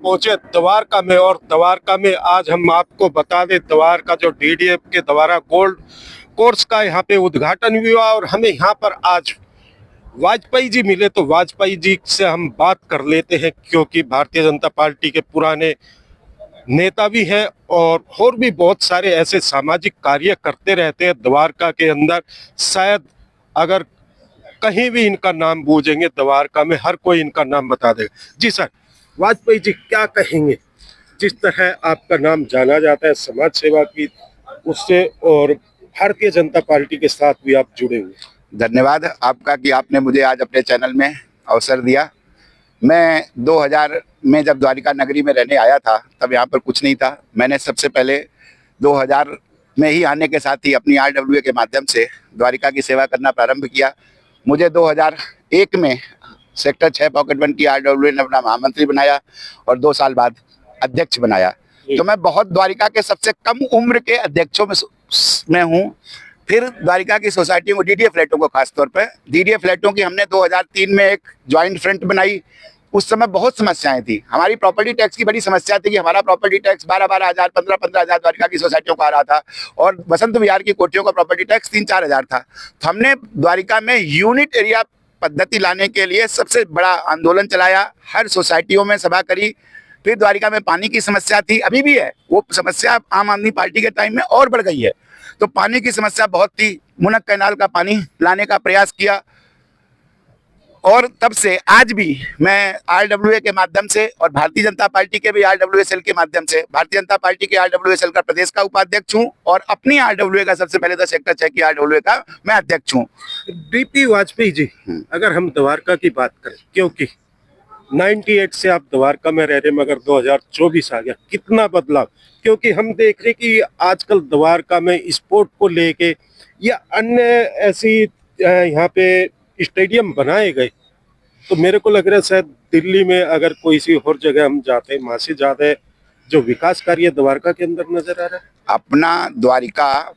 पहुंचे द्वारका में, और द्वारका में आज हम आपको बता दें द्वारका जो डीडीएफ के द्वारा गोल्ड कोर्स का यहाँ पे उद्घाटन हुआ, और हमें यहाँ पर आज वाजपेयी जी मिले। तो वाजपेयी जी से हम बात कर लेते हैं, क्योंकि भारतीय जनता पार्टी के पुराने नेता भी हैं और भी बहुत सारे ऐसे सामाजिक कार्य करते रहते हैं द्वारका के अंदर। शायद अगर कहीं भी इनका नाम बूझेंगे द्वारका में हर कोई इनका नाम बता देगा। जी सर, वाजपेयी जी क्या कहेंगे? जिस तरह आपका नाम जाना जाता है समाज सेवा की उससे, और भारतीय जनता पार्टी के साथ भी आप जुड़े हुए। धन्यवाद आपका कि आपने मुझे आज अपने चैनल में अवसर दिया। मैं 2000 में जब द्वारिका नगरी में रहने आया था तब यहाँ पर कुछ नहीं था। मैंने सबसे पहले 2000 में ही आने के साथ ही अपनी RWA के माध्यम से द्वारिका की सेवा करना प्रारंभ किया। मुझे 2001 में सेक्टर 6 पॉकेट 1 की RWA ने अपना महामंत्री बनाया और 2 साल बाद अध्यक्ष बनाया। तो मैं बहुत द्वारिका के सबसे कम उम्र के अध्यक्षों में हूँ। फिर द्वारिका की सोसाइटियों को, DDA फ्लैटों को खासतौर पर, DDA फ्लैटों की हमने 2003 में एक ज्वाइंट फ्रंट बनाई। उस समय बहुत समस्याएं थी। हमारी प्रॉपर्टी टैक्स की बड़ी समस्या थी कि हमारा प्रॉपर्टी टैक्स 12-12 हज़ार, 15-15 हज़ार द्वारिका की सोसाइटियों को आ रहा था, और बसंत विहार की कोठियों का प्रॉपर्टी टैक्स 3-4 हज़ार था। तो हमने द्वारिका में यूनिट एरिया पद्धति लाने के लिए सबसे बड़ा आंदोलन चलाया, हर सोसाइटियों में सभा करी। फिर द्वारिका में पानी की समस्या थी, अभी भी है, वो समस्या आम आदमी पार्टी के टाइम में और बढ़ गई है। तो पानी की समस्या बहुत थी, मुनक कैनाल का पानी लाने का प्रयास किया, और तब से आज भी मैं RWA के माध्यम से और भारतीय जनता पार्टी के भी RWA सेल के माध्यम से, भारतीय जनता पार्टी के RWA सेल का प्रदेश का उपाध्यक्ष हूं, और अपनी RWA का सबसे पहले तो सेक्टर 6 की RWA का मैं अध्यक्ष हूं। DP वाजपेयी जी, अगर हम द्वारका की बात करें, क्योंकि 98 से आप द्वारका में रह रहे, मगर 2024 आ गया, कितना बदलाव। क्योंकि हम देख रहे कि आजकल द्वारका में स्पोर्ट को लेके या अन्य ऐसी यहाँ पे स्टेडियम बनाए गए, तो मेरे को लग रहा है शायद दिल्ली में अगर कोई सी और जगह हम जाते हैं, वहां से ज्यादा जो विकास कार्य द्वारका के अंदर नजर आ रहा है। अपना द्वारिका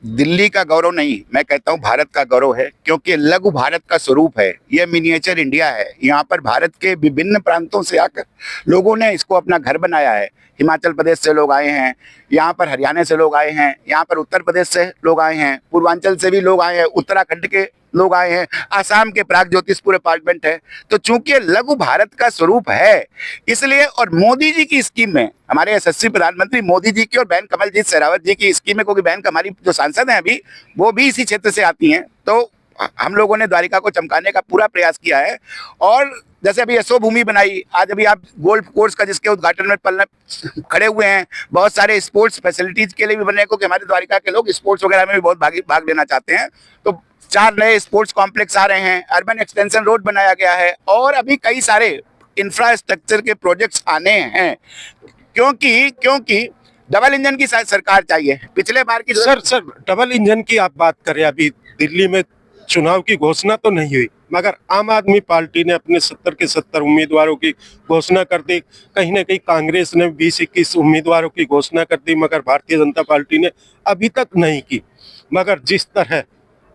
दिल्ली का गौरव नहीं, मैं कहता हूँ भारत का गौरव है, क्योंकि लघु भारत का स्वरूप है। यह मिनिएचर इंडिया है। यहाँ पर भारत के विभिन्न प्रांतों से आकर लोगों ने इसको अपना घर बनाया है। हिमाचल प्रदेश से लोग आए हैं, यहाँ पर हरियाणा से लोग आए हैं, यहाँ पर उत्तर प्रदेश से लोग आए हैं, पूर्वांचल से भी लोग आए हैं, उत्तराखंड के लोग आए हैं, आसाम के प्राग ज्योतिषपुर अपार्टमेंट है। तो चूंकि लघु भारत का स्वरूप है इसलिए, और मोदी जी की स्कीम में, हमारे यशस्वी प्रधानमंत्री मोदी जी की और बहन कमलजीत शेरावत जी की स्कीम में, क्योंकि बहन हमारी जो सांसद हैं अभी वो भी इसी क्षेत्र से आती हैं, तो हम लोगों ने द्वारिका को चमकाने का पूरा प्रयास किया है। और जैसे अभी यशो भूमि बनाई, आज अभी आप गोल्फ कोर्स का जिसके उद्घाटन में खड़े हुए हैं, बहुत सारे स्पोर्ट्स फैसिलिटीज के लिए भी बने, क्योंकि हमारे द्वारिका के लोग स्पोर्ट्स वगैरह में भी बहुत भाग लेना चाहते हैं। तो 4 नए स्पोर्ट्स कॉम्प्लेक्स आ रहे हैं, अर्बन एक्सटेंशन रोड बनाया गया है, और अभी कई सारे इंफ्रास्ट्रक्चर के प्रोजेक्ट्स आने हैं, क्योंकि डबल इंजन की सरकार चाहिए। पिछले बार की सर डबल इंजन की आप बात करें, अभी दिल्ली में चुनाव की घोषणा तो नहीं हुई, मगर आम आदमी पार्टी ने अपने 70 के 70 उम्मीदवारों की घोषणा कर दी। कहीं ना कहीं कांग्रेस ने 20-21 उम्मीदवारों की घोषणा कर दी, मगर भारतीय जनता पार्टी ने अभी तक नहीं की। मगर जिस तरह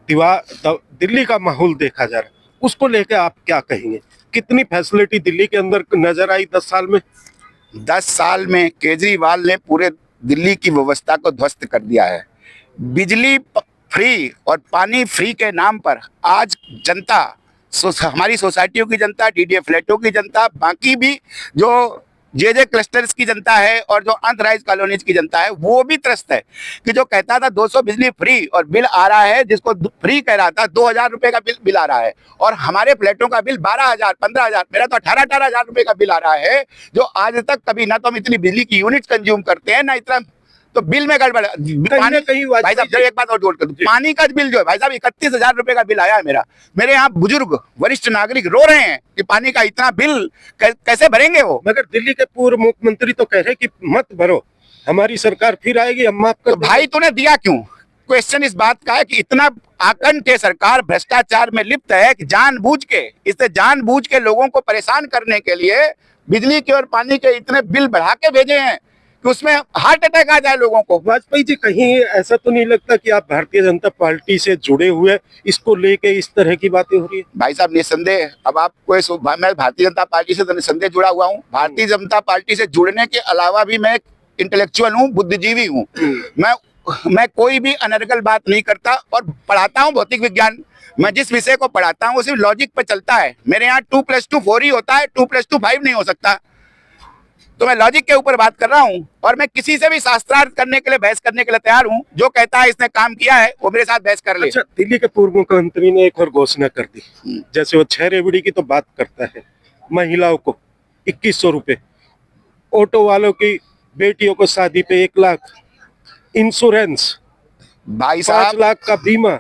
दिल्ली का माहौल देखा जा रहा है, उसको लेकर आप क्या कहेंगे? कितनी फैसिलिटी दिल्ली के अंदर नजर आई 10 साल में? 10 साल में केजरीवाल ने पूरे दिल्ली की व्यवस्था को ध्वस्त कर दिया है। बिजली फ्री और पानी फ्री के नाम पर आज जनता, हमारी सोसाइटियों की जनता, DDA फ्लैटों की जनता, बाकी भी जो जे क्लस्टर्स की जनता है और जो अनराइज कॉलोनीज की जनता है, वो भी त्रस्त है कि जो कहता था 200 बिजली फ्री और बिल आ रहा है, जिसको फ्री कह रहा था 2000 रुपए का बिल आ रहा है, और हमारे फ्लैटों का बिल 12,000, 15,000, मेरा तो 18-18 हज़ार रुपए का बिल आ रहा है, जो आज तक कभी ना तो हम इतनी बिजली की यूनिट कंज्यूम करते हैं ना इतना, तो बिल में गड़बड़। पानी कहीं भाई साहब एक बात और जोड़ कर दूं, पानी का बिल जो है भाई साहब 31,000 रुपए का बिल आया है मेरा। मेरे यहाँ बुजुर्ग वरिष्ठ नागरिक रो रहे हैं कि पानी का इतना बिल कैसे भरेंगे वो। मगर दिल्ली के पूर्व मुख्यमंत्री तो कह रहे कि मत भरो, हमारी सरकार फिर आएगी, हम माफ कर। तो भाई तूने दिया क्यों? क्वेश्चन इस बात का है कि इतना आकंठ है, सरकार भ्रष्टाचार में लिप्त है कि जानबूझ के लोगों को परेशान करने के लिए बिजली के और पानी के इतने बिल बढ़ा के भेजे हैं कि उसमें हार्ट अटैक आ जाए लोगों को। वाजपेयी जी, कहीं ऐसा तो नहीं लगता कि आप भारतीय जनता पार्टी से जुड़े हुए इसको लेके इस तरह की बातें हो रही है? भाई साहब निस्संदेह, अब आप मैं भारतीय जनता पार्टी से तो निस्संदेह जुड़ा हुआ हूँ। भारतीय जनता पार्टी से जुड़ने के अलावा भी मैं इंटेलेक्चुअल हूँ, बुद्धिजीवी हूँ। मैं कोई भी अनर्गल बात नहीं करता और पढ़ाता हूँ भौतिक विज्ञान। मैं जिस विषय को पढ़ाता हूँ वो सिर्फ लॉजिक पे चलता है। मेरे यहाँ 2+2 4 ही होता है, 2+2 5 नहीं हो सकता। तो मैं लॉजिक के ऊपर बात कर रहा हूँ और मैं किसी से भी शास्त्रार्थ करने के लिए, बहस करने के लिए तैयार हूँ। जो कहता है इसने काम किया है वो मेरे साथ बहस कर ले। अच्छा, दिल्ली के पूर्व मुख्यमंत्री ने एक और घोषणा कर दी, जैसे वो 6 रेवड़ी की तो बात करता है, महिलाओं को 2100 रुपए, ऑटो वालों की बेटियों को शादी पे 1 लाख, इंश्योरेंस भाई 5 साहब लाख का बीमा,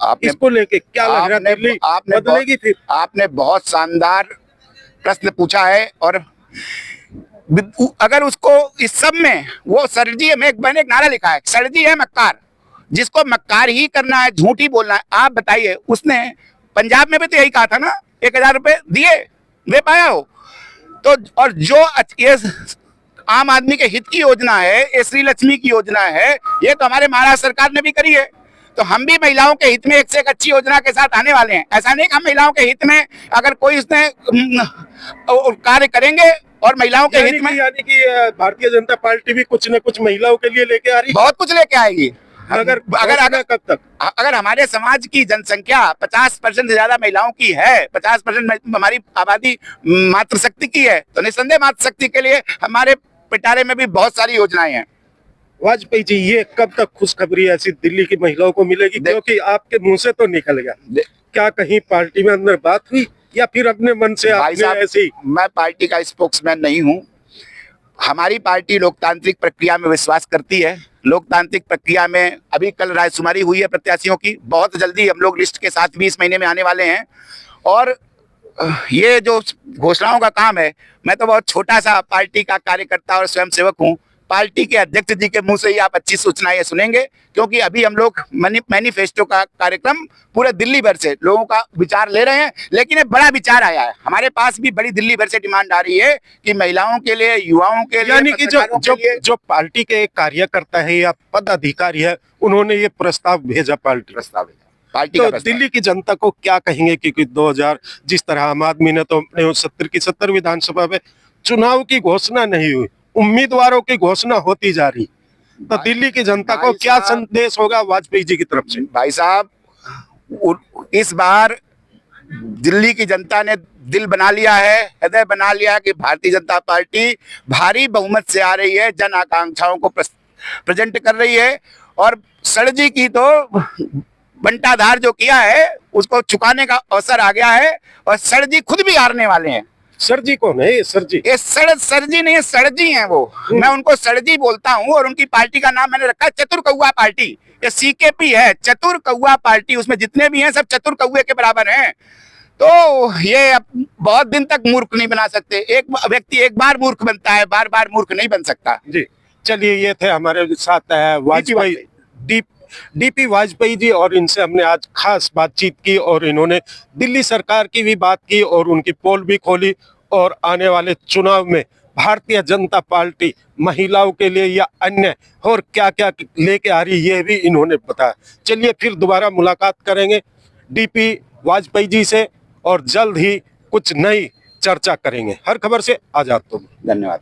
आपने इसको लेके क्या लग रहा है? दिल्ली बदलेगी फिर? आपने बहुत शानदार प्रश्न पूछा है। और अगर उसको इस सब में वो सरजी है, मैंने एक नारा लिखा है, सरजी है मक्कार, जिसको मक्कार ही करना है, झूठ ही बोलना है। आप बताइए, उसने पंजाब में भी तो यही कहा था ना, 1000 रुपए दिए, दे पाया हो तो? और जो ये आम आदमी के हित की योजना है, ये श्री लक्ष्मी की योजना है, ये तो हमारे महाराष्ट्र सरकार ने भी करी है। तो हम भी महिलाओं के हित में एक से एक अच्छी योजना के साथ आने वाले हैं। ऐसा नहीं कि हम महिलाओं के हित में अगर कोई इसने कार्य करेंगे और महिलाओं के हित में, यानी कि भारतीय जनता पार्टी भी कुछ न कुछ महिलाओं के लिए लेके आ रही है। बहुत कुछ लेके आएगी। अगर कब तक? अगर हमारे समाज की जनसंख्या 50% से ज्यादा महिलाओं की है, 50% हमारी आबादी मातृशक्ति की है, तो निस्संदेह मातृशक्ति के लिए हमारे पिटारे में भी बहुत सारी योजनाएं हैं। वाजपेयी जी, ये कब तक खुशखबरी ऐसी दिल्ली की महिलाओं को मिलेगी? क्योंकि आपके मुंह से तो निकल गया, क्या कहीं पार्टी में अंदर बात हुई या फिर अपने मन से आपने ऐसी? मैं पार्टी का स्पोक्समैन नहीं हूं। हमारी पार्टी लोकतांत्रिक प्रक्रिया में विश्वास करती है। लोकतांत्रिक प्रक्रिया में अभी कल रायशुमारी हुई है प्रत्याशियों की, बहुत जल्दी हम लोग लिस्ट के साथ भी इस महीने में आने वाले हैं। और ये जो घोषणाओं का काम है, मैं तो बहुत छोटा सा पार्टी का कार्यकर्ता और स्वयंसेवक हूं। पार्टी के अध्यक्ष जी के मुंह से ही आप अच्छी सूचनाएं सुनेंगे, क्योंकि अभी हम लोग मैनिफेस्टो का कार्यक्रम पूरे दिल्ली भर से लोगों का विचार ले रहे हैं। लेकिन एक बड़ा विचार आया है हमारे पास भी, बड़ी दिल्ली भर से डिमांड आ रही है कि महिलाओं के लिए, युवाओं के लिए, यानी कि जो पार्टी के कार्यकर्ता है या पदाधिकारी है, उन्होंने ये प्रस्ताव भेजा, पार्टी तो दिल्ली की जनता को क्या कहेंगे? क्योंकि 2000 जिस तरह आम आदमी ने तो 70 की 70 विधानसभा में चुनाव की घोषणा नहीं हुई, उम्मीदवारों की घोषणा होती जा रही, तो दिल्ली की जनता को क्या संदेश होगा वाजपेयी जी की तरफ से? भाई साहब, इस बार दिल्ली की जनता ने दिल बना लिया है, हृदय बना लिया कि भारतीय जनता पार्टी भारी बहुमत से आ रही है, जन आकांक्षाओं को प्रेजेंट कर रही है। और सर जी की तो बंटाधार जो किया है उसको चुकाने का अवसर आ गया है और सर जी खुद भी हारने वाले हैं। सर जी कौन है? ये सर जी, ये सर जी नहीं है, सर जी हैं वो। मैं उनको सर जी बोलता हूँ और उनकी पार्टी का नाम मैंने रखा है चतुर कौआ पार्टी। ये CKP है, चतुर कौआ पार्टी। उसमें जितने भी हैं सब चतुर कौए के बराबर हैं। तो ये बहुत दिन तक मूर्ख नहीं बना सकते। एक व्यक्ति एक बार मूर्ख बनता है, बार बार मूर्ख नहीं बन सकता जी। चलिए, ये थे हमारे साथ वाजपेयी, DP वाजपेयी जी, और इनसे हमने आज खास बातचीत की और इन्होंने दिल्ली सरकार की भी बात की और उनकी पोल भी खोली और आने वाले चुनाव में भारतीय जनता पार्टी महिलाओं के लिए या अन्य और क्या क्या लेके आ रही ये भी इन्होंने बताया। चलिए, फिर दोबारा मुलाकात करेंगे DP वाजपेयी जी से और जल्द ही कुछ नई चर्चा करेंगे। हर खबर से आजाद तुम। धन्यवाद।